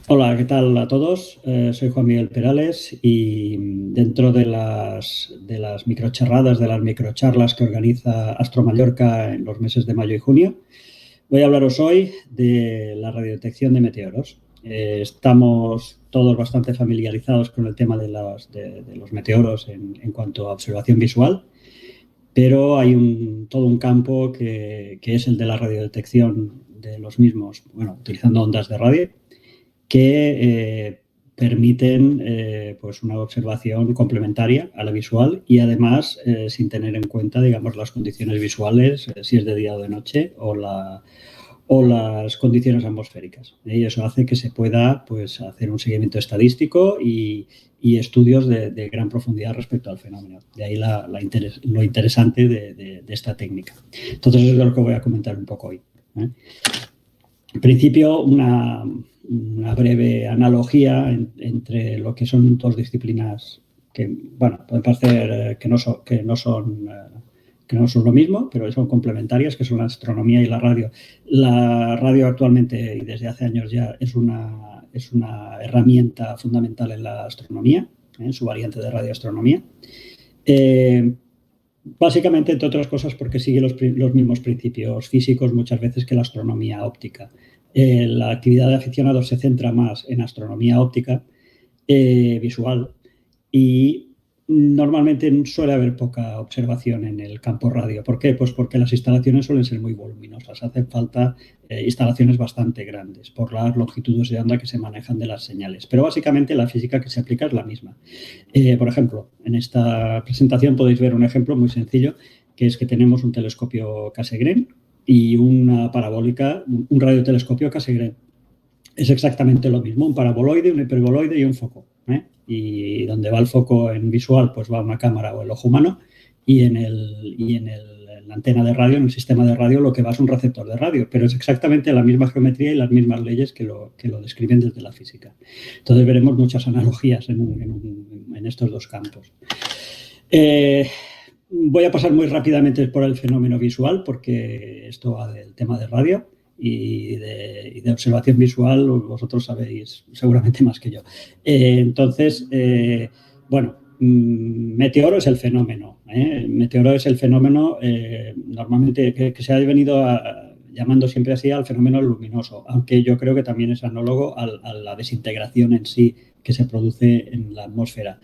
Hola, ¿qué tal a todos? Soy Juan Miguel Perales y dentro de las microcharradas, de las microcharlas que organiza Astro Mallorca en los meses de mayo y junio, voy a hablaros hoy de la radiodetección de meteoros. Estamos todos bastante familiarizados con el tema de los meteoros en cuanto a observación visual, pero hay todo un campo que es el de la radiodetección de los mismos, bueno, utilizando ondas de radio que permiten pues una observación complementaria a la visual y además sin tener en cuenta, digamos, las condiciones visuales, si es de día o de noche, o las condiciones atmosféricas. Y eso hace que se pueda pues, hacer un seguimiento estadístico y estudios de gran profundidad respecto al fenómeno. De ahí lo interesante de esta técnica. Entonces, eso es lo que voy a comentar un poco hoy. En principio, una breve analogía entre lo que son dos disciplinas que, bueno, pueden parecer que no son lo mismo, pero son complementarias, que son la astronomía y la radio. La radio actualmente, y desde hace años ya, es una herramienta fundamental en la astronomía, en su variante de radioastronomía. Básicamente, entre otras cosas, porque sigue los mismos principios físicos muchas veces que la astronomía óptica. La actividad de aficionados se centra más en astronomía óptica visual y normalmente suele haber poca observación en el campo radio. ¿Por qué? Pues porque las instalaciones suelen ser muy voluminosas. Hacen falta instalaciones bastante grandes por las longitudes de onda que se manejan de las señales. Pero básicamente la física que se aplica es la misma. Por ejemplo, en esta presentación podéis ver un ejemplo muy sencillo, que es que tenemos un telescopio Cassegrain y una parabólica, un radiotelescopio Cassegrain. Es exactamente lo mismo, un paraboloide, un hiperboloide y un foco. Y donde va el foco en visual, pues va una cámara o el ojo humano, y en la antena de radio, en el sistema de radio, lo que va es un receptor de radio, pero es exactamente la misma geometría y las mismas leyes que lo describen desde la física. Entonces veremos muchas analogías en estos dos campos. Voy a pasar muy rápidamente por el fenómeno visual, porque esto va del tema de radio y de observación visual, vosotros sabéis seguramente más que yo. Entonces, bueno, meteoro es el fenómeno. Meteoro es el fenómeno normalmente que se ha venido llamando siempre así al fenómeno luminoso, aunque yo creo que también es anólogo a la desintegración en sí que se produce en la atmósfera.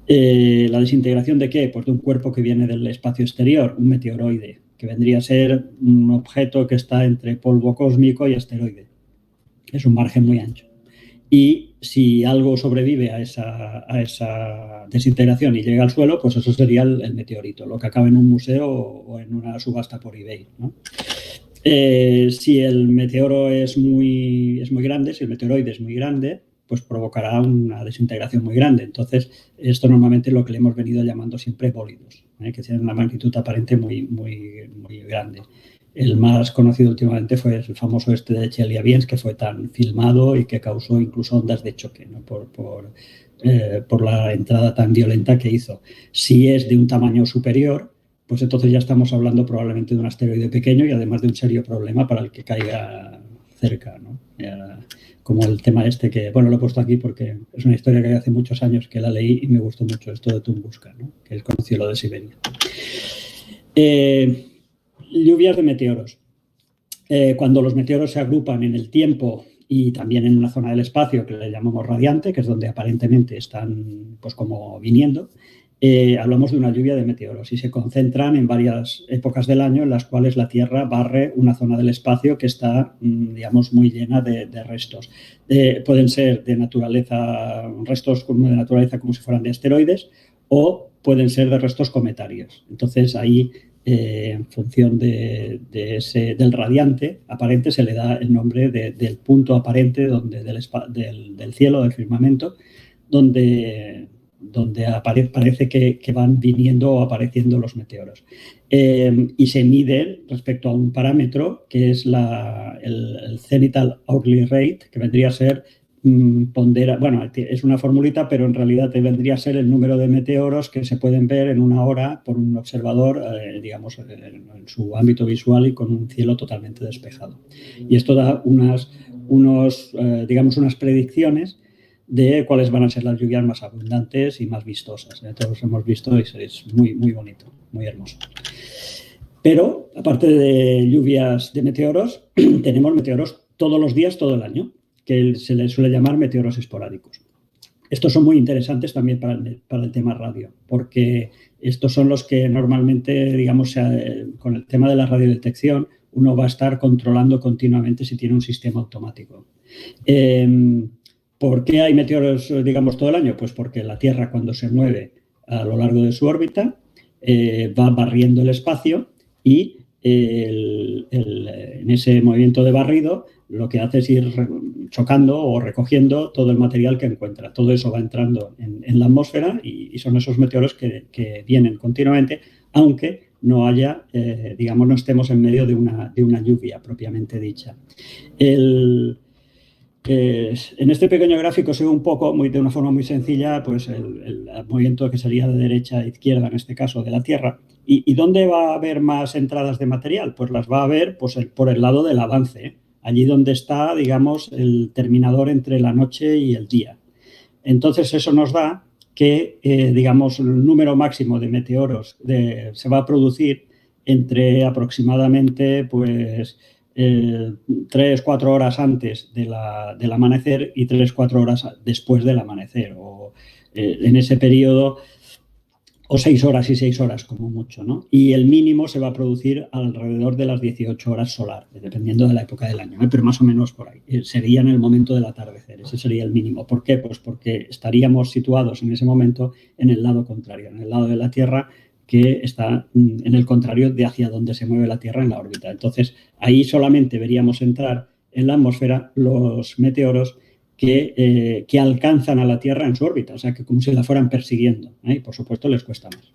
¿La desintegración de qué? Pues de un cuerpo que viene del espacio exterior, un meteoroide, que vendría a ser un objeto que está entre polvo cósmico y asteroide. Es un margen muy ancho. Y si algo sobrevive a esa desintegración y llega al suelo, pues eso sería el meteorito, lo que acaba en un museo o en una subasta por eBay, ¿no? Si el meteoro es muy grande, si el meteoroide es muy grande, pues provocará una desintegración muy grande. Entonces, esto normalmente es lo que le hemos venido llamando siempre bólidos, que tienen una magnitud aparente muy, muy, muy grande. El más conocido últimamente fue el famoso de Chelyabinsk, que fue tan filmado y que causó incluso ondas de choque, ¿no? por la entrada tan violenta que hizo. Si es de un tamaño superior, pues entonces ya estamos hablando probablemente de un asteroide pequeño y además de un serio problema para el que caiga cerca, ¿no? Como el tema este que, bueno, lo he puesto aquí porque es una historia que hace muchos años que la leí y me gustó mucho, esto de Tunguska, ¿no? Que es conocido lo de Siberia. Lluvias de meteoros. Cuando los meteoros se agrupan en el tiempo y también en una zona del espacio que le llamamos radiante, que es donde aparentemente están pues como viniendo, hablamos de una lluvia de meteoros y se concentran en varias épocas del año en las cuales la Tierra barre una zona del espacio que está, digamos, muy llena de restos. Pueden ser de naturaleza, restos de naturaleza como si fueran de asteroides, o pueden ser de restos cometarios. Entonces ahí en función del radiante aparente se le da el nombre del punto aparente del cielo, del firmamento, donde parece que van viniendo o apareciendo los meteoros. Y se mide respecto a un parámetro que es el Zenithal Hourly Rate, que vendría a ser bueno, es una formulita, pero en realidad te vendría a ser el número de meteoros que se pueden ver en una hora por un observador, digamos, en su ámbito visual y con un cielo totalmente despejado. Y esto da digamos, unas predicciones de cuáles van a ser las lluvias más abundantes y más vistosas. Todos hemos visto y es muy, muy bonito, muy hermoso. Pero, aparte de lluvias de meteoros, tenemos meteoros todos los días, todo el año, que se les suele llamar meteoros esporádicos. Estos son muy interesantes también para el tema radio, porque estos son los que normalmente, digamos, con el tema de la radiodetección, uno va a estar controlando continuamente si tiene un sistema automático. ¿Por qué hay meteoros, digamos, todo el año? Pues porque la Tierra, cuando se mueve a lo largo de su órbita, va barriendo el espacio y en ese movimiento de barrido lo que hace es ir chocando o recogiendo todo el material que encuentra. Todo eso va entrando en la atmósfera y son esos meteoros que vienen continuamente, aunque no haya, digamos, no estemos en medio de una lluvia propiamente dicha. En este pequeño gráfico se ve un poco, de una forma muy sencilla, pues el movimiento que sería de derecha a izquierda, en este caso, de la Tierra. ¿Y dónde va a haber más entradas de material? Pues las va a haber pues, por el lado del avance, allí donde está, digamos, el terminador entre la noche y el día. Entonces, eso nos da que, digamos, el número máximo de meteoros se va a producir entre aproximadamente, pues, 3-4 horas antes del amanecer y 3-4 horas después del amanecer, o en ese periodo, o 6 horas y 6 horas como mucho, ¿no? Y el mínimo se va a producir alrededor de las 18 horas solar, dependiendo de la época del año, pero más o menos por ahí. Sería en el momento del atardecer, ese sería el mínimo. ¿Por qué? Pues porque estaríamos situados en ese momento en el lado contrario, en el lado de la Tierra que está en el contrario de hacia donde se mueve la Tierra en la órbita. Entonces, ahí solamente veríamos entrar en la atmósfera los meteoros que alcanzan a la Tierra en su órbita, o sea, que como si la fueran persiguiendo, y por supuesto les cuesta más.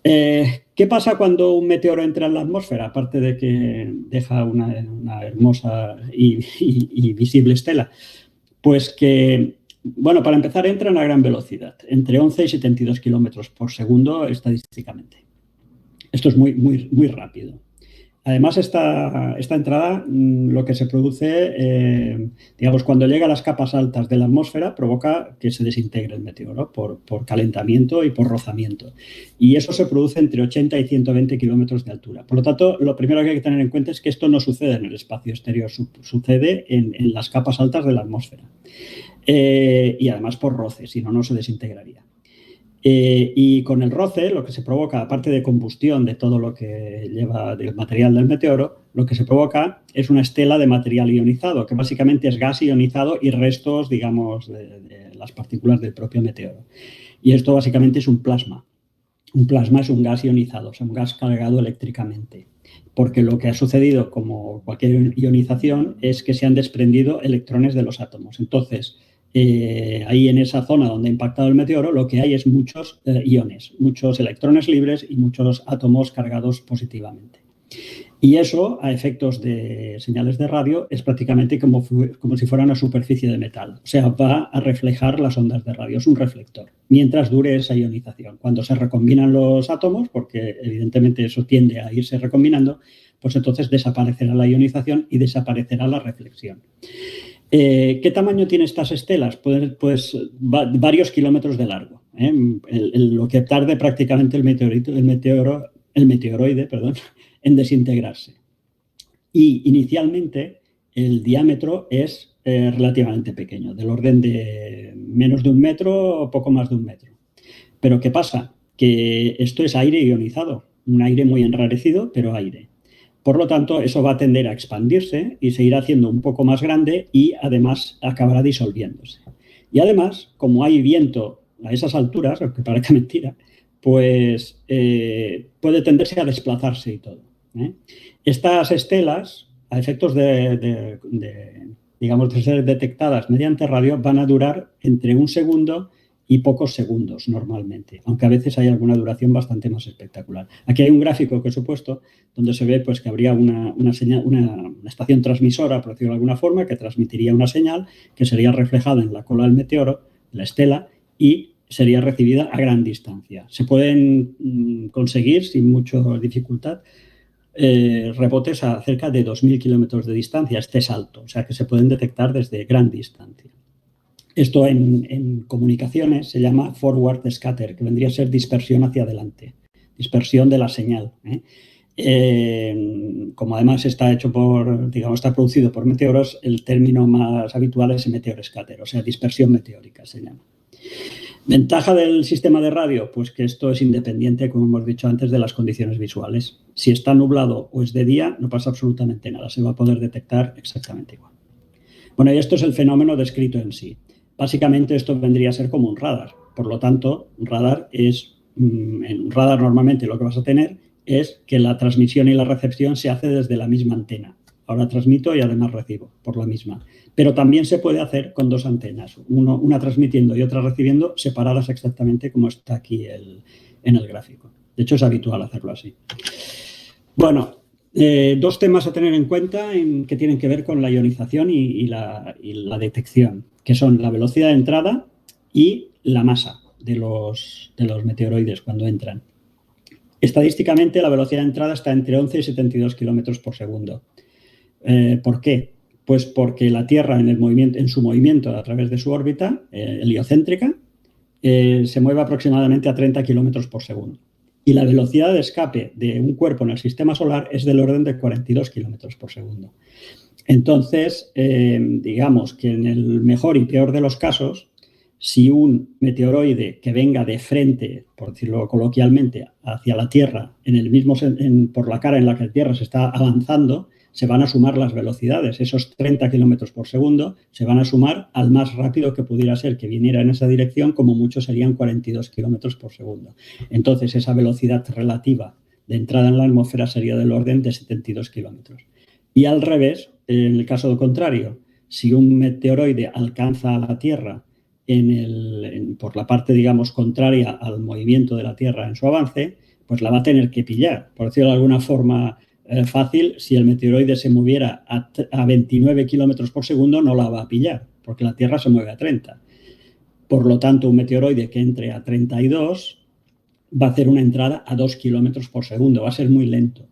¿Qué pasa cuando un meteoro entra en la atmósfera? Aparte de que deja una hermosa y visible estela, pues que, bueno, para empezar entran a gran velocidad, entre 11 y 72 kilómetros por segundo estadísticamente. Esto es muy, muy, muy rápido. Además, esta entrada, lo que se produce, digamos, cuando llega a las capas altas de la atmósfera, provoca que se desintegre el meteoro por calentamiento y por rozamiento. Y eso se produce entre 80 y 120 kilómetros de altura. Por lo tanto, lo primero que hay que tener en cuenta es que esto no sucede en el espacio exterior, sucede en las capas altas de la atmósfera. Y además por roce, si no, no se desintegraría. Y con el roce, lo que se provoca, aparte de combustión de todo lo que lleva del material del meteoro, lo que se provoca es una estela de material ionizado, que básicamente es gas ionizado y restos, digamos, de las partículas del propio meteoro. Y esto básicamente es un plasma. Un plasma es un gas ionizado, o sea, un gas cargado eléctricamente. Porque lo que ha sucedido, como cualquier ionización, es que se han desprendido electrones de los átomos. Entonces, ahí en esa zona donde ha impactado el meteoro, lo que hay es muchos iones, muchos electrones libres y muchos átomos cargados positivamente. Y eso, a efectos de señales de radio, es prácticamente como si fuera una superficie de metal. O sea, va a reflejar las ondas de radio, es un reflector, mientras dure esa ionización. Cuando se recombinan los átomos, porque evidentemente eso tiende a irse recombinando, pues entonces desaparecerá la ionización y desaparecerá la reflexión. ¿Qué tamaño tienen estas estelas? Pues varios kilómetros de largo. Lo que tarde prácticamente el meteoroide, en desintegrarse. Y inicialmente el diámetro es relativamente pequeño, del orden de menos de 1 metro o poco más de 1 metro. Pero ¿qué pasa? Que esto es aire ionizado, un aire muy enrarecido, pero aire. Por lo tanto, eso va a tender a expandirse y se irá haciendo un poco más grande y además acabará disolviéndose. Y además, como hay viento a esas alturas, aunque parezca mentira, pues puede tenderse a desplazarse y todo. Estas estelas, a efectos digamos, de ser detectadas mediante radio, van a durar entre 1 segundo y pocos segundos normalmente, aunque a veces hay alguna duración bastante más espectacular. Aquí hay un gráfico que os he puesto donde se ve pues, que habría una estación transmisora, por decirlo de alguna forma, que transmitiría una señal que sería reflejada en la cola del meteoro, la estela, y sería recibida a gran distancia. Se pueden conseguir sin mucha dificultad rebotes a cerca de 2.000 kilómetros de distancia. Este es alto, o sea que se pueden detectar desde gran distancia. Esto en comunicaciones se llama forward scatter, que vendría a ser dispersión hacia adelante, dispersión de la señal. Como además está está producido por meteoros, el término más habitual es meteor scatter, o sea, dispersión meteórica se llama. ¿Ventaja del sistema de radio? Pues que esto es independiente, como hemos dicho antes, de las condiciones visuales. Si está nublado o es de día, no pasa absolutamente nada, se va a poder detectar exactamente igual. Bueno, y esto es el fenómeno descrito en sí. Básicamente esto vendría a ser como un radar. Por lo tanto, un radar en un radar normalmente lo que vas a tener es que la transmisión y la recepción se hace desde la misma antena. Ahora transmito y además recibo por la misma. Pero también se puede hacer con dos antenas, una transmitiendo y otra recibiendo, separadas exactamente como está aquí en el gráfico. De hecho, es habitual hacerlo así. Bueno, dos temas a tener en cuenta que tienen que ver con la ionización y la detección, que son la velocidad de entrada y la masa de los meteoroides cuando entran. Estadísticamente, la velocidad de entrada está entre 11 y 72 kilómetros por segundo. ¿Por qué? Pues porque la Tierra en su movimiento a través de su órbita heliocéntrica se mueve aproximadamente a 30 kilómetros por segundo. Y la velocidad de escape de un cuerpo en el sistema solar es del orden de 42 kilómetros por segundo. Entonces, digamos que en el mejor y peor de los casos, si un meteoroide que venga de frente, por decirlo coloquialmente, hacia la Tierra, por la cara en la que la Tierra se está avanzando, se van a sumar las velocidades. Esos 30 kilómetros por segundo se van a sumar al más rápido que pudiera ser que viniera en esa dirección, como mucho serían 42 kilómetros por segundo. Entonces, esa velocidad relativa de entrada en la atmósfera sería del orden de 72 kilómetros. Y al revés, en el caso contrario, si un meteoroide alcanza a la Tierra por la parte, digamos, contraria al movimiento de la Tierra en su avance, pues la va a tener que pillar. Por decirlo de alguna forma fácil, si el meteoroide se moviera a 29 kilómetros por segundo, no la va a pillar, porque la Tierra se mueve a 30. Por lo tanto, un meteoroide que entre a 32 va a hacer una entrada a 2 kilómetros por segundo, va a ser muy lento.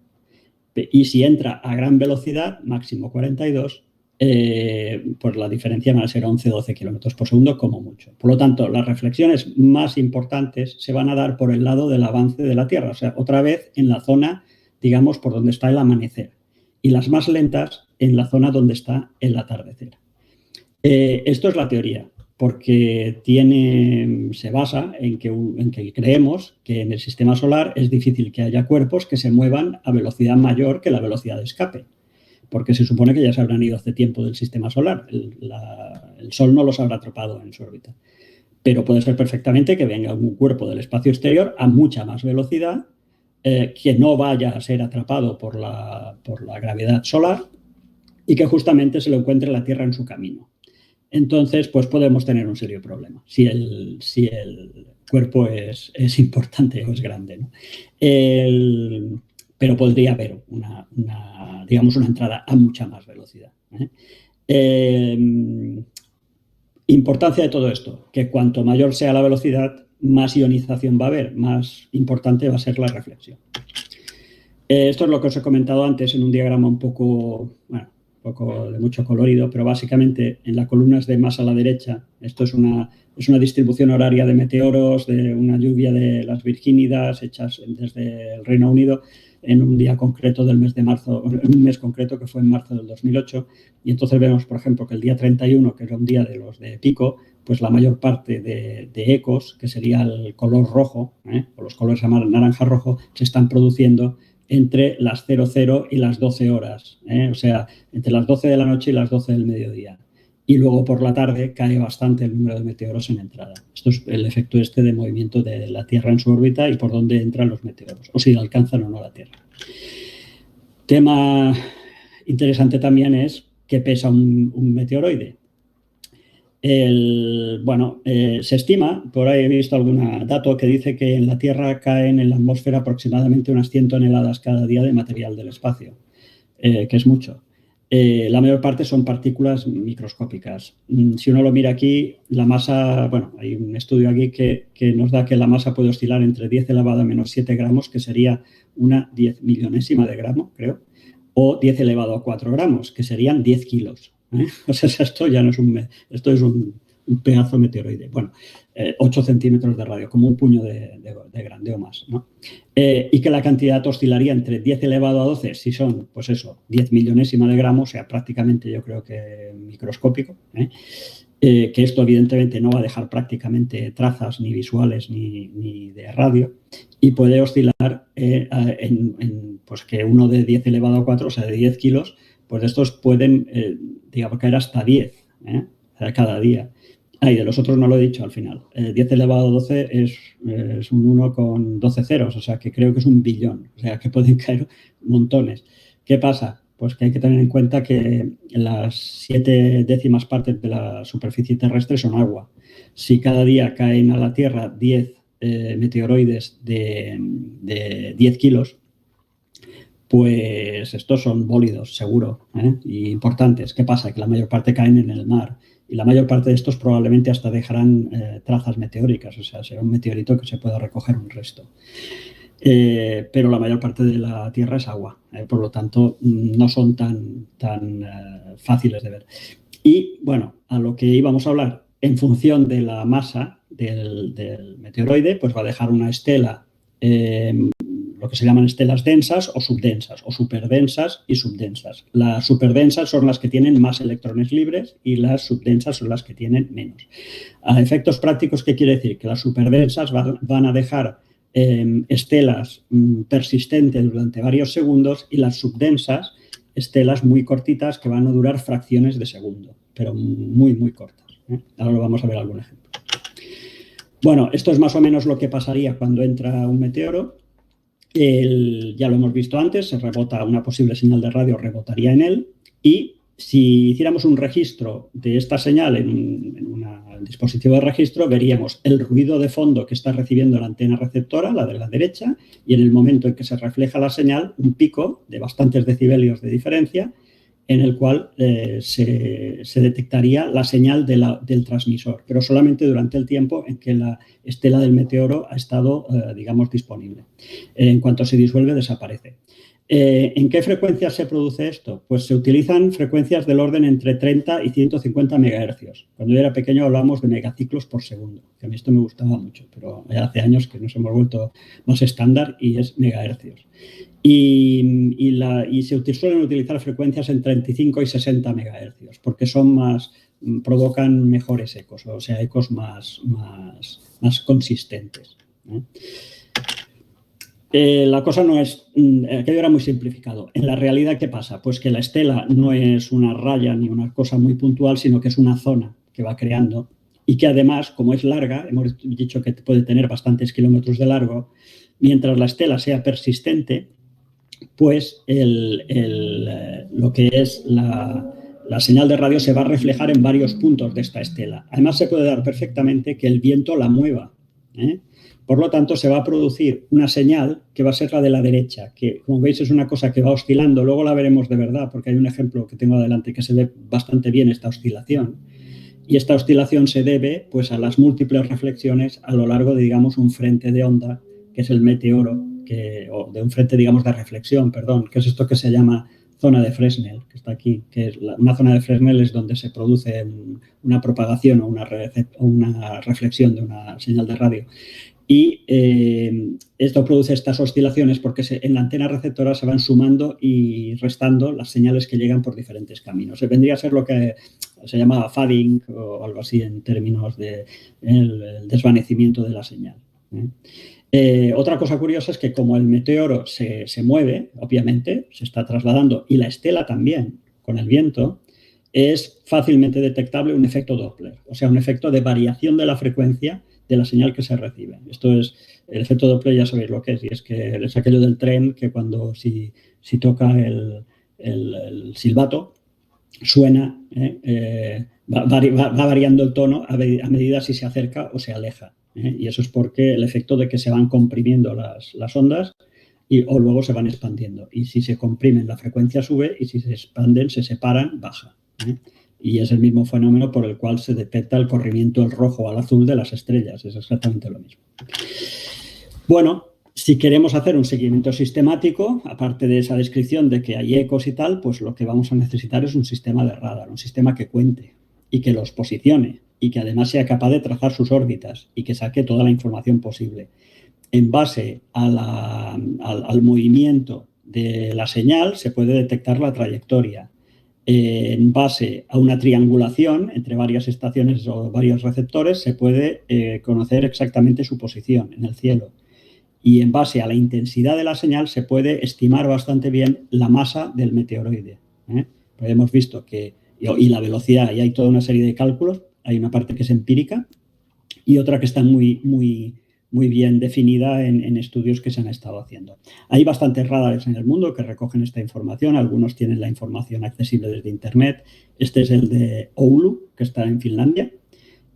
Y si entra a gran velocidad, máximo 42, pues la diferencia va a ser 11-12 kilómetros por segundo como mucho. Por lo tanto, las reflexiones más importantes se van a dar por el lado del avance de la Tierra, o sea, otra vez en la zona, digamos, por donde está el amanecer. Y las más lentas en la zona donde está el atardecer. Esto es la teoría, porque se basa en que creemos que en el sistema solar es difícil que haya cuerpos que se muevan a velocidad mayor que la velocidad de escape, porque se supone que ya se habrán ido hace tiempo del sistema solar. El Sol no los habrá atrapado en su órbita. Pero puede ser perfectamente que venga un cuerpo del espacio exterior a mucha más velocidad, que no vaya a ser atrapado por la gravedad solar y que justamente se lo encuentre la Tierra en su camino. Entonces, pues podemos tener un serio problema si el cuerpo es importante o es grande, ¿no? Pero podría haber digamos, una entrada a mucha más velocidad. Importancia de todo esto, que cuanto mayor sea la velocidad, más ionización va a haber, más importante va a ser la reflexión. Esto es lo que os he comentado antes en un diagrama un poco de mucho colorido, pero básicamente en las columnas de más a la derecha, esto es una distribución horaria de meteoros, de una lluvia de las Virgínidas hechas desde el Reino Unido en un día concreto del mes de marzo, en un mes concreto que fue en marzo del 2008, y entonces vemos, por ejemplo, que el día 31, que era un día de los de pico, pues la mayor parte de ecos, que sería el color rojo, o los colores naranja-rojo, se están produciendo entre las 00 y las 12 horas, o sea, entre las 12 de la noche y las 12 del mediodía. Y luego por la tarde cae bastante el número de meteoros en entrada. Esto es el efecto de movimiento de la Tierra en su órbita y por dónde entran los meteoros, o si alcanzan o no la Tierra. Tema interesante también es qué pesa un meteoroide. Se estima, por ahí he visto algún dato que dice que en la Tierra caen en la atmósfera aproximadamente unas 100 toneladas cada día de material del espacio, que es mucho. La mayor parte son partículas microscópicas. Si uno lo mira aquí, la masa, bueno, hay un estudio aquí que nos da que la masa puede oscilar entre 10 elevado a menos 7 gramos, que sería una 10 millonésima de gramo, creo, o 10 elevado a 4 gramos, que serían 10 kilos. O sea, esto ya no es esto es un pedazo meteoroide. Bueno, 8 centímetros de radio, como un puño de grande o más, ¿no? Y que la cantidad oscilaría entre 10 elevado a 12, si son, pues eso, 10 millonésima de gramo, o sea, prácticamente yo creo que microscópico, que esto evidentemente no va a dejar prácticamente trazas ni visuales ni de radio, y puede oscilar pues que uno de 10 elevado a 4, o sea, de 10 kilos, pues estos pueden, digamos, caer hasta 10, o sea, cada día. Y de los otros no lo he dicho al final. 10 elevado a 12 es un 1 con 12 ceros, o sea, que creo que es un billón, o sea, que pueden caer montones. ¿Qué pasa? Pues que hay que tener en cuenta que las 7 décimas partes de la superficie terrestre son agua. Si cada día caen a la Tierra 10 meteoroides de 10 kilos, pues estos son bólidos, seguro, y importantes. ¿Qué pasa? Que la mayor parte caen en el mar. Y la mayor parte de estos probablemente hasta dejarán trazas meteóricas, o sea, será un meteorito que se pueda recoger un resto. Pero la mayor parte de la Tierra es agua, por lo tanto no son tan fáciles de ver. Y bueno, a lo que íbamos a hablar, en función de la masa del meteoroide, pues va a dejar una estela, lo que se llaman estelas densas o subdensas, o superdensas y subdensas. Las superdensas son las que tienen más electrones libres y las subdensas son las que tienen menos. A efectos prácticos, ¿qué quiere decir? Que las superdensas van a dejar estelas persistentes durante varios segundos, y las subdensas, estelas muy cortitas que van a durar fracciones de segundo, pero muy, muy cortas. Ahora vamos a ver algún ejemplo. Bueno, esto es más o menos lo que pasaría cuando entra un meteoro. Ya lo hemos visto antes, se rebota una posible señal de radio, rebotaría en él, y si hiciéramos un registro de esta señal en un dispositivo de registro, veríamos el ruido de fondo que está recibiendo la antena receptora, la de la derecha, y en el momento en que se refleja la señal, un pico de bastantes decibelios de diferencia, en el cual se detectaría la señal del transmisor, pero solamente durante el tiempo en que la estela del meteoro ha estado, digamos, disponible. En cuanto se disuelve, desaparece. ¿En qué frecuencias se produce esto? Pues se utilizan frecuencias del orden entre 30 y 150 megahercios. Cuando yo era pequeño hablábamos de megaciclos por segundo, que a mí esto me gustaba mucho, pero ya hace años que nos hemos vuelto más estándar y es megahercios. Y se suelen utilizar frecuencias en 35 y 60 megahercios, porque provocan mejores ecos, o sea, ecos más consistentes. La cosa no es, aquello era muy simplificado. En la realidad, ¿qué pasa? Pues que la estela no es una raya ni una cosa muy puntual, sino que es una zona que va creando, y que además, como es larga, hemos dicho que puede tener bastantes kilómetros de largo, mientras la estela sea persistente, pues lo que es la señal de radio se va a reflejar en varios puntos de esta estela. Además, se puede dar perfectamente que el viento la mueva. Por lo tanto, se va a producir una señal que va a ser la de la derecha, que, como veis, es una cosa que va oscilando. Luego la veremos de verdad, porque hay un ejemplo que tengo adelante que se ve bastante bien esta oscilación. Y esta oscilación se debe, pues, a las múltiples reflexiones a lo largo de, digamos, un frente de onda, que es el meteoro, o de un frente, digamos, de reflexión, perdón, que es esto que se llama zona de Fresnel, que está aquí, que es una zona de Fresnel es donde se produce una propagación o una reflexión de una señal de radio. Y esto produce estas oscilaciones porque en la antena receptora se van sumando y restando las señales que llegan por diferentes caminos. Vendría a ser lo que se llama fading o algo así en términos de el desvanecimiento de la señal. Otra cosa curiosa es que como el meteoro se mueve, obviamente, se está trasladando, y la estela también, con el viento, es fácilmente detectable un efecto Doppler, o sea, un efecto de variación de la frecuencia de la señal que se recibe. Esto es, el efecto Doppler ya sabéis lo que es, y es que es aquello del tren que cuando si toca el silbato, suena, va variando el tono a medida si se acerca o se aleja. Y eso es porque el efecto de que se van comprimiendo las ondas o luego se van expandiendo. Y si se comprimen, la frecuencia sube, y si se expanden, se separan, baja. Y es el mismo fenómeno por el cual se detecta el corrimiento del rojo al azul de las estrellas. Es exactamente lo mismo. Bueno, si queremos hacer un seguimiento sistemático, aparte de esa descripción de que hay ecos y tal, pues lo que vamos a necesitar es un sistema de radar, un sistema que cuente y que los posicione y que además sea capaz de trazar sus órbitas y que saque toda la información posible. En base al movimiento de la señal se puede detectar la trayectoria. En base a una triangulación entre varias estaciones o varios receptores se puede conocer exactamente su posición en el cielo. Y en base a la intensidad de la señal se puede estimar bastante bien la masa del meteoroide. Pues hemos visto que, y la velocidad, y hay toda una serie de cálculos, hay una parte que es empírica y otra que está muy bien definida en estudios que se han estado haciendo. Hay bastantes radares en el mundo que recogen esta información, algunos tienen la información accesible desde Internet. Este es el de Oulu, que está en Finlandia,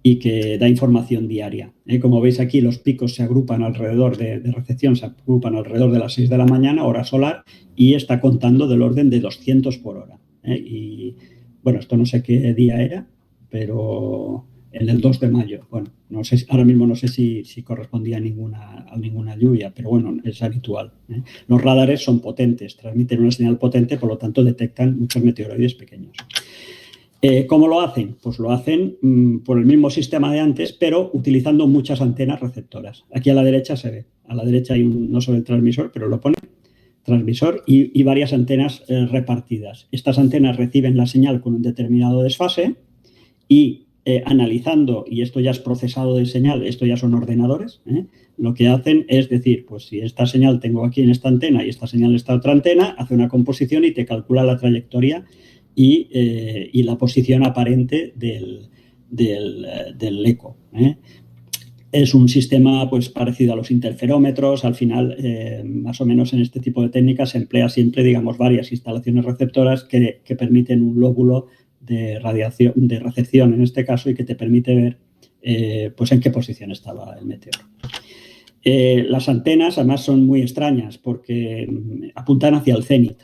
y que da información diaria. Como veis aquí, los picos se agrupan alrededor de recepción, se agrupan alrededor de las 6 de la mañana, hora solar, y está contando del orden de 200 por hora. Y bueno, esto no sé qué día era, pero en el 2 de mayo. Bueno, no sé, ahora mismo no sé si correspondía a ninguna lluvia, pero bueno, es habitual. Los radares son potentes, transmiten una señal potente, por lo tanto detectan muchos meteoroides pequeños. ¿Cómo lo hacen? Pues lo hacen por el mismo sistema de antes, pero utilizando muchas antenas receptoras. Aquí a la derecha se ve. A la derecha hay no solo el transmisor, pero lo pone transmisor y varias antenas repartidas. Estas antenas reciben la señal con un determinado desfase y analizando, y esto ya es procesado de señal, esto ya son ordenadores, lo que hacen es decir, pues si esta señal tengo aquí en esta antena y esta señal en esta otra antena, hace una composición y te calcula la trayectoria y la posición aparente del eco. Es un sistema pues, parecido a los interferómetros. Al final, más o menos en este tipo de técnicas se emplea siempre, digamos, varias instalaciones receptoras que permiten un lóbulo de recepción en este caso y que te permite ver pues en qué posición estaba el meteoro. Las antenas además son muy extrañas porque apuntan hacia el cenit.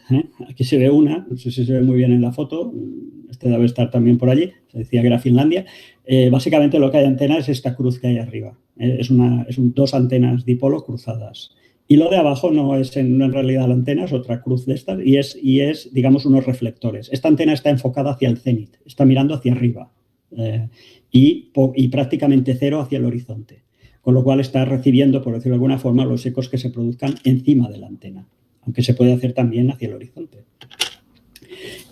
Aquí se ve una, no sé si se ve muy bien en la foto, este debe estar también por allí, se decía que era Finlandia. Básicamente lo que hay de antena es esta cruz que hay arriba. Es dos antenas dipolo cruzadas. Y lo de abajo no es en realidad la antena, es otra cruz de estas y es, digamos, unos reflectores. Esta antena está enfocada hacia el cenit, está mirando hacia arriba y prácticamente cero hacia el horizonte. Con lo cual está recibiendo, por decirlo de alguna forma, los ecos que se produzcan encima de la antena, aunque se puede hacer también hacia el horizonte.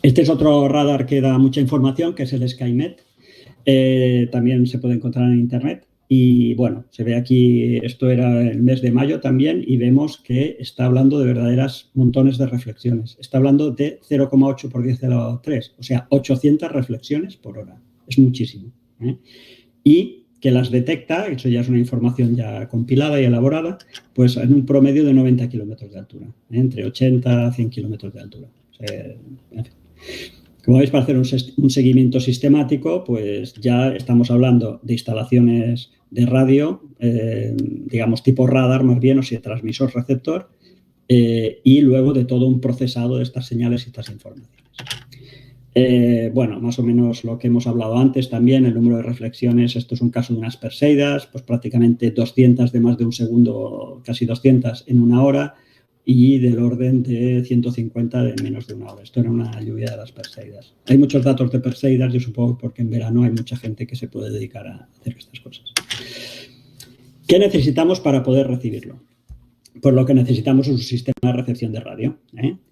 Este es otro radar que da mucha información, que es el SkyMet. También se puede encontrar en Internet. Y bueno, se ve aquí, esto era el mes de mayo también, y vemos que está hablando de verdaderas montones de reflexiones. Está hablando de 0,8 por 10 a la 3, o sea, 800 reflexiones por hora. Es muchísimo. Y que las detecta, eso ya es una información ya compilada y elaborada, pues en un promedio de 90 kilómetros de altura, entre 80 a 100 kilómetros de altura. O sea, en fin. Como veis, para hacer un seguimiento sistemático, pues ya estamos hablando de instalaciones de radio, digamos tipo radar más bien, o sea, transmisor-receptor, y luego de todo un procesado de estas señales y estas informaciones. Bueno, más o menos lo que hemos hablado antes también, el número de reflexiones, esto es un caso de unas Perseidas, pues prácticamente 200 de más de un segundo, casi 200 en una hora y del orden de 150 de menos de una hora. Esto era una lluvia de las Perseidas. Hay muchos datos de Perseidas, yo supongo porque en verano hay mucha gente que se puede dedicar a hacer estas cosas. ¿Qué necesitamos para poder recibirlo? Pues lo que necesitamos es un sistema de recepción de radio.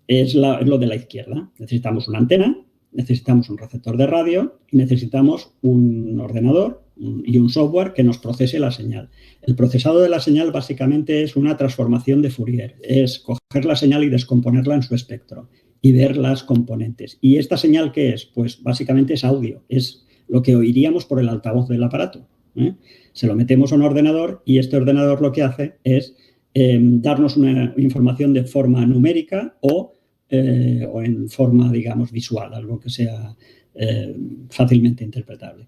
Es lo de la izquierda. Necesitamos una antena, necesitamos un receptor de radio y necesitamos un ordenador y un software que nos procese la señal. El procesado de la señal básicamente es una transformación de Fourier. Es coger la señal y descomponerla en su espectro y ver las componentes. ¿Y esta señal qué es? Pues básicamente es audio. Es lo que oiríamos por el altavoz del aparato. Se lo metemos a un ordenador y este ordenador lo que hace es darnos una información de forma numérica o en forma, digamos, visual, algo que sea fácilmente interpretable.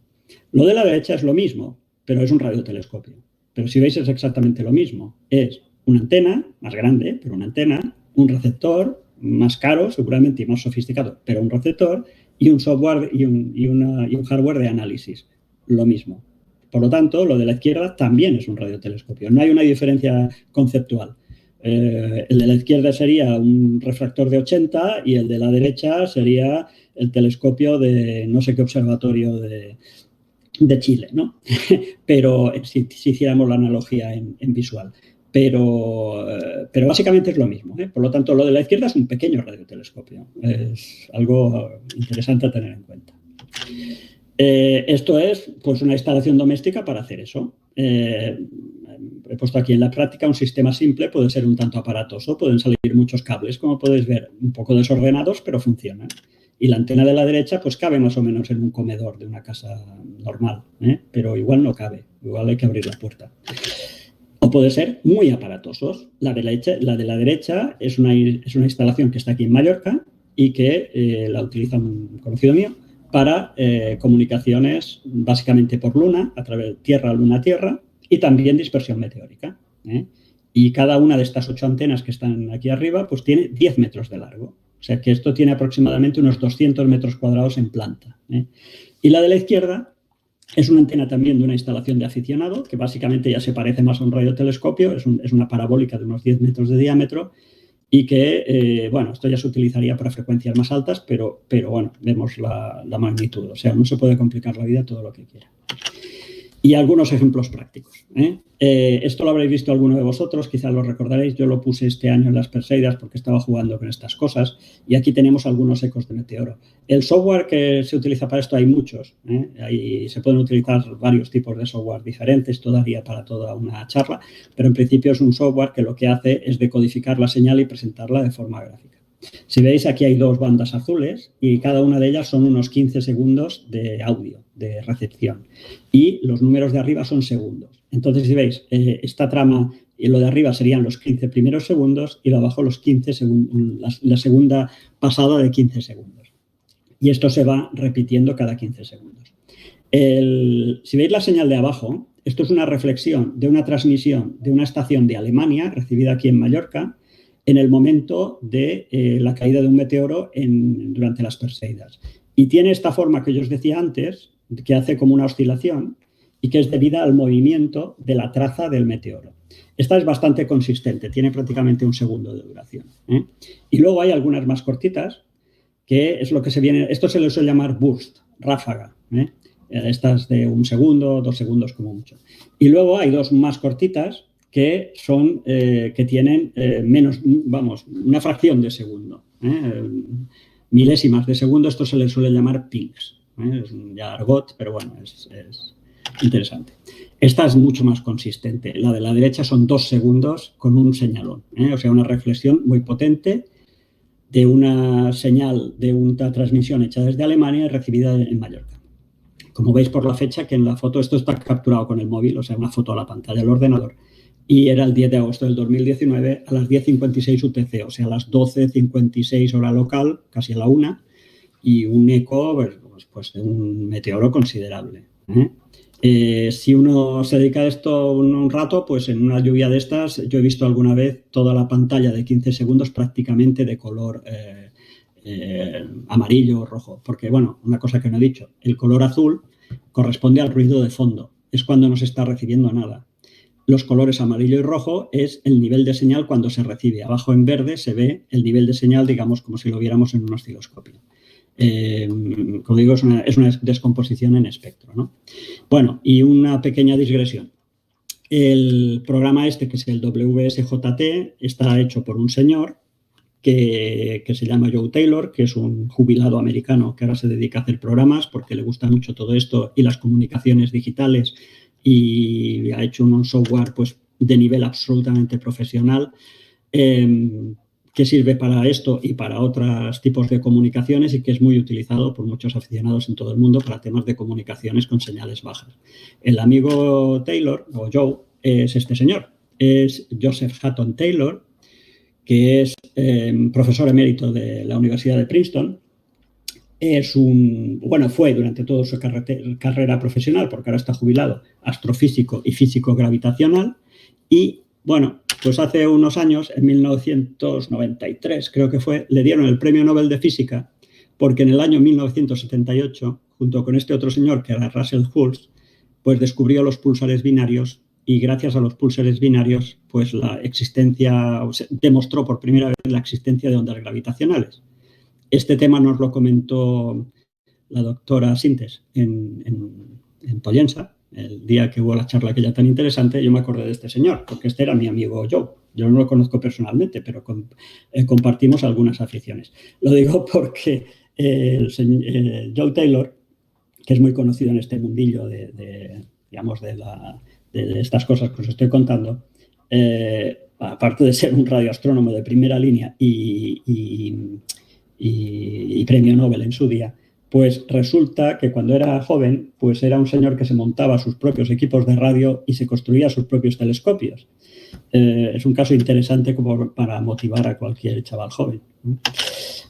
Lo de la derecha es lo mismo, pero es un radiotelescopio. Pero si veis es exactamente lo mismo. Es una antena más grande, pero una antena, un receptor más caro seguramente y más sofisticado, pero un receptor, y un software y un hardware de análisis, lo mismo. Por lo tanto, lo de la izquierda también es un radiotelescopio. No hay una diferencia conceptual. El de la izquierda sería un refractor de 80 y el de la derecha sería el telescopio de no sé qué observatorio de Chile, ¿no? Pero si hiciéramos la analogía en visual. Pero básicamente es lo mismo, ¿eh? Por lo tanto, lo de la izquierda es un pequeño radiotelescopio. Es algo interesante a tener en cuenta. Esto es pues, una instalación doméstica para hacer eso. He puesto aquí en la práctica un sistema simple, puede ser un tanto aparatoso, pueden salir muchos cables, como podéis ver, un poco desordenados, pero funcionan. Y la antena de la derecha pues cabe más o menos en un comedor de una casa normal, ¿eh? Pero igual no cabe, igual hay que abrir la puerta. O puede ser muy aparatosos. La de la derecha es una instalación que está aquí en Mallorca y que la utiliza un conocido mío para comunicaciones básicamente por luna, a través de tierra, luna, tierra, y también dispersión meteórica. Y cada una de estas 8 antenas que están aquí arriba pues tiene 10 metros de largo. O sea que esto tiene aproximadamente unos 200 metros cuadrados en planta. Y la de la izquierda es una antena también de una instalación de aficionado, que básicamente ya se parece más a un radiotelescopio, es una parabólica de unos 10 metros de diámetro y que, bueno, esto ya se utilizaría para frecuencias más altas, pero bueno, vemos la magnitud. O sea, no se puede complicar la vida todo lo que quiera. Y algunos ejemplos prácticos. Esto lo habréis visto alguno de vosotros, quizás lo recordaréis. Yo lo puse este año en las Perseidas porque estaba jugando con estas cosas. Y aquí tenemos algunos ecos de meteoro. El software que se utiliza para esto hay muchos. Ahí se pueden utilizar varios tipos de software diferentes, todavía para toda una charla. Pero en principio es un software que lo que hace es decodificar la señal y presentarla de forma gráfica. Si veis, aquí hay 2 bandas azules y cada una de ellas son unos 15 segundos de audio, de recepción. Y los números de arriba son segundos. Entonces, si veis, esta trama y lo de arriba serían los 15 primeros segundos y lo de abajo los 15 segundos, la segunda pasada de 15 segundos. Y esto se va repitiendo cada 15 segundos. Si veis la señal de abajo, esto es una reflexión de una transmisión de una estación de Alemania recibida aquí en Mallorca en el momento de la caída de un meteoro durante las Perseidas. Y tiene esta forma que yo os decía antes, que hace como una oscilación y que es debida al movimiento de la traza del meteoro. Esta es bastante consistente, tiene prácticamente un segundo de duración. Y luego hay algunas más cortitas, que es lo que se viene, esto se le suele llamar burst, ráfaga. Estas de 1 segundo, 2 segundos como mucho. Y luego hay 2 más cortitas, que son que tienen menos, vamos, una fracción de segundo, milésimas de segundo. Esto se le suele llamar pings. Es un ya argot, pero bueno, es interesante. Esta es mucho más consistente. La de la derecha son 2 segundos con un señalón, o sea, una reflexión muy potente de una señal de una transmisión hecha desde Alemania y recibida en Mallorca. Como veis por la fecha, que en la foto esto está capturado con el móvil, o sea, una foto a la pantalla del ordenador, y era el 10 de agosto del 2019 a las 10:56 UTC, o sea, a las 12:56 hora local, casi a la 1, y un eco pues, de un meteoro considerable. Si uno se dedica a esto un rato, pues en una lluvia de estas, yo he visto alguna vez toda la pantalla de 15 segundos prácticamente de color amarillo o rojo, porque, bueno, una cosa que no he dicho, el color azul corresponde al ruido de fondo, es cuando no se está recibiendo nada. Los colores amarillo y rojo es el nivel de señal cuando se recibe. Abajo en verde se ve el nivel de señal, digamos, como si lo viéramos en un osciloscopio. Como digo, es una descomposición en espectro, ¿no? Bueno, y una pequeña digresión. El programa este, que es el WSJT, está hecho por un señor que se llama Joe Taylor, que es un jubilado americano que ahora se dedica a hacer programas porque le gusta mucho todo esto y las comunicaciones digitales, y ha hecho un software pues, de nivel absolutamente profesional que sirve para esto y para otros tipos de comunicaciones y que es muy utilizado por muchos aficionados en todo el mundo para temas de comunicaciones con señales bajas. El amigo Taylor, o Joe, es este señor, es Joseph Hutton Taylor, que es profesor emérito de la Universidad de Princeton. Fue durante toda su carrera profesional, porque ahora está jubilado, astrofísico y físico gravitacional. Y, bueno, pues hace unos años, en 1993 creo que fue, le dieron el Premio Nobel de Física porque en el año 1978, junto con este otro señor que era Russell Hulse, pues descubrió los púlsares binarios y gracias a los púlsares binarios, pues la existencia, demostró por primera vez la existencia de ondas gravitacionales. Este tema nos lo comentó la doctora Sintes en Pollensa, el día que hubo la charla aquella tan interesante. Yo me acordé de este señor, porque este era mi amigo Joe. Yo no lo conozco personalmente, pero compartimos algunas aficiones. Lo digo porque Joe Taylor, que es muy conocido en este mundillo de estas cosas que os estoy contando, aparte de ser un radioastrónomo de primera línea y premio Nobel en su día, pues resulta que cuando era joven, pues era un señor que se montaba sus propios equipos de radio y se construía sus propios telescopios. Es un caso interesante como para motivar a cualquier chaval joven.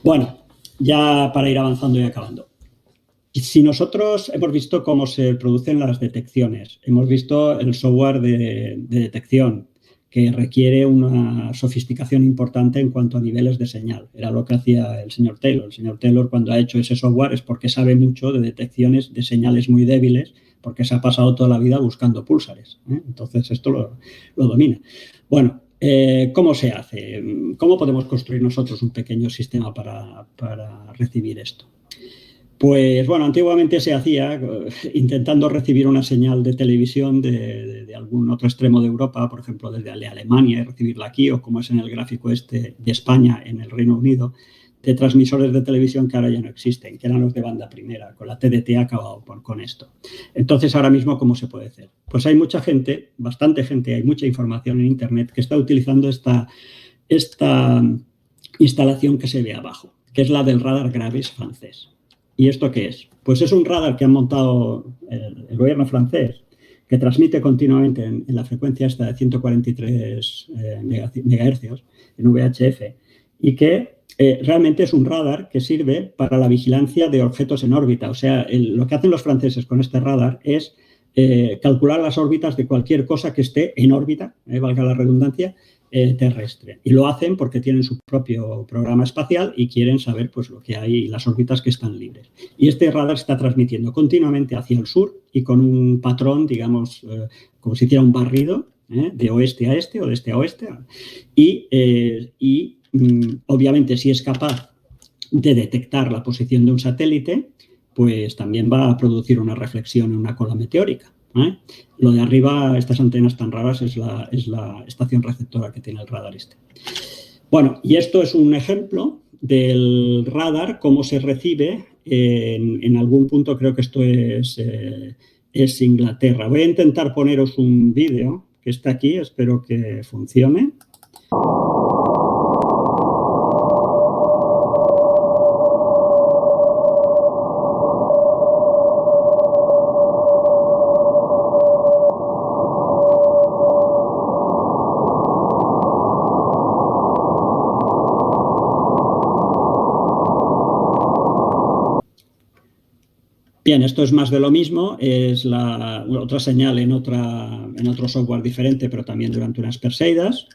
Bueno, ya para ir avanzando y acabando. Si nosotros hemos visto cómo se producen las detecciones, hemos visto el software de detección, que requiere una sofisticación importante en cuanto a niveles de señal. Era lo que hacía el señor Taylor. El señor Taylor, cuando ha hecho ese software, es porque sabe mucho de detecciones de señales muy débiles, porque se ha pasado toda la vida buscando púlsares. Entonces, esto lo domina. Bueno, ¿cómo se hace? ¿Cómo podemos construir nosotros un pequeño sistema para recibir esto? Pues bueno, antiguamente se hacía intentando recibir una señal de televisión de algún otro extremo de Europa, por ejemplo, desde Alemania, y recibirla aquí, o como es en el gráfico este de España, en el Reino Unido, de transmisores de televisión que ahora ya no existen, que eran los de banda primera. Con la TDT ha acabado con esto. Entonces, ahora mismo, ¿cómo se puede hacer? Pues hay mucha gente, bastante gente, hay mucha información en Internet que está utilizando esta instalación que se ve abajo, que es la del radar Graves francés. ¿Y esto qué es? Pues es un radar que ha montado el gobierno francés, que transmite continuamente en la frecuencia esta de 143 megahercios en VHF, y que realmente es un radar que sirve para la vigilancia de objetos en órbita. O sea, lo que hacen los franceses con este radar es calcular las órbitas de cualquier cosa que esté en órbita, valga la redundancia, terrestre. Y lo hacen porque tienen su propio programa espacial y quieren saber pues, lo que hay, las órbitas que están libres. Y este radar está transmitiendo continuamente hacia el sur y con un patrón, digamos, como si hiciera un barrido, de oeste a este o de este a oeste. Y obviamente, si es capaz de detectar la posición de un satélite, pues también va a producir una reflexión en una cola meteórica. Lo de arriba, estas antenas tan raras, es la estación receptora que tiene el radar este. Bueno, y esto es un ejemplo del radar, cómo se recibe en algún punto. Creo que esto es Inglaterra. Voy a intentar poneros un vídeo que está aquí, espero que funcione. Bien, esto es más de lo mismo, es otra señal en otro software diferente, pero también durante unas Perseidas.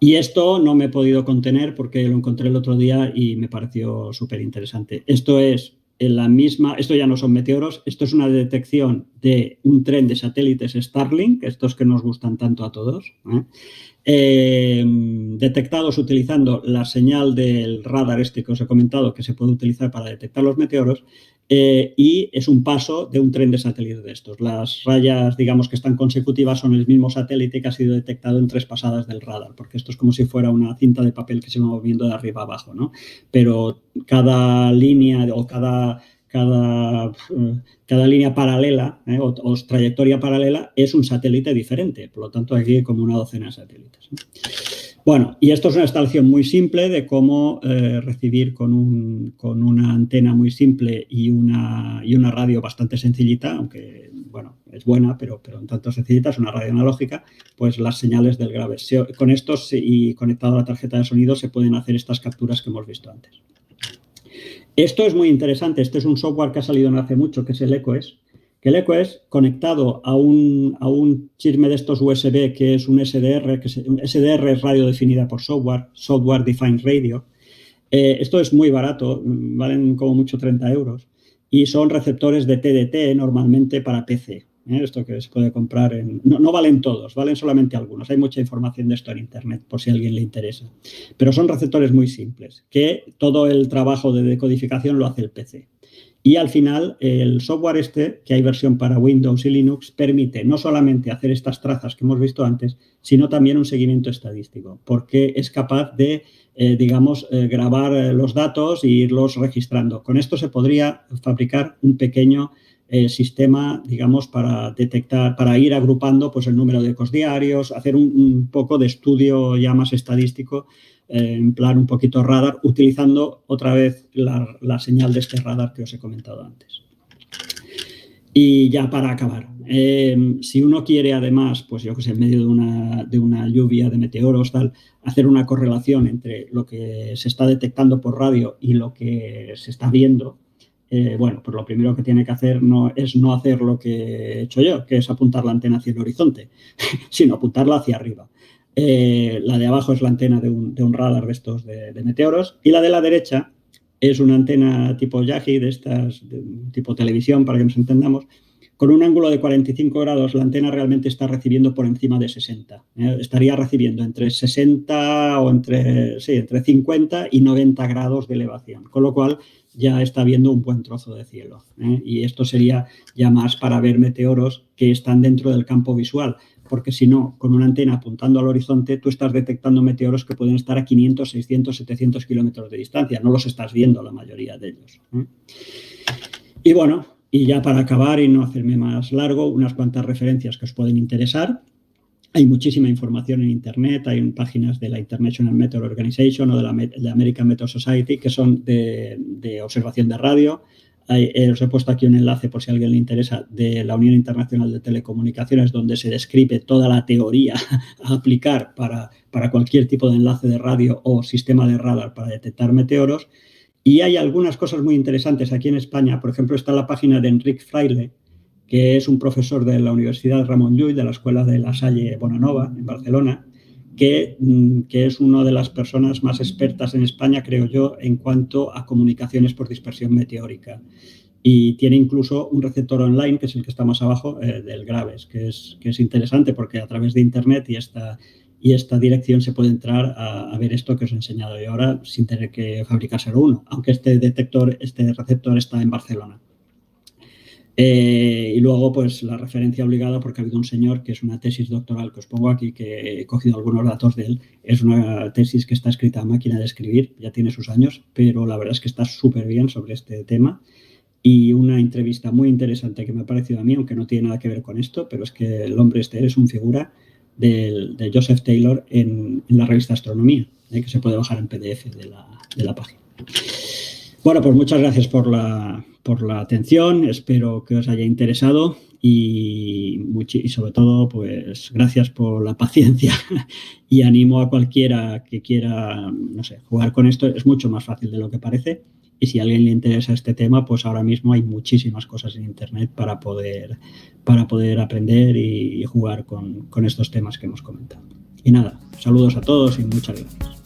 Y esto no me he podido contener porque lo encontré el otro día y me pareció súper interesante. Esto es esto ya no son meteoros, esto es una detección de un tren de satélites Starlink, estos que nos gustan tanto a todos, detectados utilizando la señal del radar este que os he comentado, que se puede utilizar para detectar los meteoros, y es un paso de un tren de satélites de estos. Las rayas, digamos, que están consecutivas son el mismo satélite que ha sido detectado en 3 pasadas del radar, porque esto es como si fuera una cinta de papel que se va moviendo de arriba a abajo, ¿no? Pero cada línea o cada línea paralela o trayectoria paralela es un satélite diferente. Por lo tanto, aquí hay como una docena de satélites, ¿no? Bueno, y esto es una instalación muy simple de cómo recibir con una antena muy simple y una radio bastante sencillita, aunque, bueno, es buena, pero en tanto sencillita, es una radio analógica, pues las señales del Graves. Con estos y conectado a la tarjeta de sonido se pueden hacer estas capturas que hemos visto antes. Esto es muy interesante. Este es un software que ha salido no hace mucho, que es el ECOES, Que el eco es conectado a un chisme de estos USB que es un SDR, un SDR es radio definida por Software Defined Radio. Esto es muy barato, valen como mucho 30 euros y son receptores de TDT normalmente para PC. Esto que se puede comprar no valen todos, valen solamente algunos. Hay mucha información de esto en internet por si a alguien le interesa. Pero son receptores muy simples, que todo el trabajo de decodificación lo hace el PC. Y al final, el software que hay versión para Windows y Linux, permite no solamente hacer estas trazas que hemos visto antes, sino también un seguimiento estadístico, porque es capaz de, grabar los datos e irlos registrando. Con esto se podría fabricar un pequeño sistema, para detectar, para ir agrupando pues, el número de ecos diarios, hacer un poco de estudio ya más estadístico, en plan un poquito radar, utilizando otra vez la señal de este radar que os he comentado antes. Y ya para acabar, si uno quiere además, pues yo que sé, en medio de una lluvia de meteoros, tal, hacer una correlación entre lo que se está detectando por radio y lo que se está viendo, pues lo primero que tiene que hacer es no hacer lo que he hecho yo, que es apuntar la antena hacia el horizonte, sino apuntarla hacia arriba. La de abajo es la antena de un radar de estos de meteoros y la de la derecha es una antena tipo Yagi, de estas, tipo televisión, para que nos entendamos. Con un ángulo de 45 grados, la antena realmente está recibiendo por encima de 60. Estaría recibiendo entre 60 o entre 50 y 90 grados de elevación, con lo cual ya está viendo un buen trozo de cielo. Y esto sería ya más para ver meteoros que están dentro del campo visual, porque si no, con una antena apuntando al horizonte, tú estás detectando meteoros que pueden estar a 500, 600, 700 kilómetros de distancia. No los estás viendo la mayoría de ellos. Y bueno, y ya para acabar y no hacerme más largo, unas cuantas referencias que os pueden interesar. Hay muchísima información en Internet, hay páginas de la International Meteor Organization o de la American Meteor Society que son de observación de radio. Os he puesto aquí un enlace por si a alguien le interesa de la Unión Internacional de Telecomunicaciones donde se describe toda la teoría a aplicar para cualquier tipo de enlace de radio o sistema de radar para detectar meteoros. Y hay algunas cosas muy interesantes aquí en España. Por ejemplo, está la página de Enric Fraile, que es un profesor de la Universidad Ramon Llull, de la Escuela de La Salle Bonanova, en Barcelona, que es una de las personas más expertas en España, creo yo, en cuanto a comunicaciones por dispersión meteórica. Y tiene incluso un receptor online, que es el que está más abajo, del Graves, que es interesante porque a través de Internet y esta dirección se puede entrar a ver esto que os he enseñado yo ahora sin tener que fabricárselo uno, aunque este receptor está en Barcelona. Y luego, pues, la referencia obligada, porque ha habido un señor que es una tesis doctoral que os pongo aquí, que he cogido algunos datos de él. Es una tesis que está escrita a máquina de escribir, ya tiene sus años, pero la verdad es que está súper bien sobre este tema. Y una entrevista muy interesante que me ha parecido a mí, aunque no tiene nada que ver con esto, pero es que el hombre este es un figura de Joseph Taylor en la revista Astronomía, que se puede bajar en PDF de la página. Bueno, pues muchas gracias por la atención, espero que os haya interesado y sobre todo, pues gracias por la paciencia y animo a cualquiera que quiera, no sé, jugar con esto. Es mucho más fácil de lo que parece y si a alguien le interesa este tema, pues ahora mismo hay muchísimas cosas en Internet para poder aprender y jugar con estos temas que hemos comentado. Y nada, saludos a todos y muchas gracias.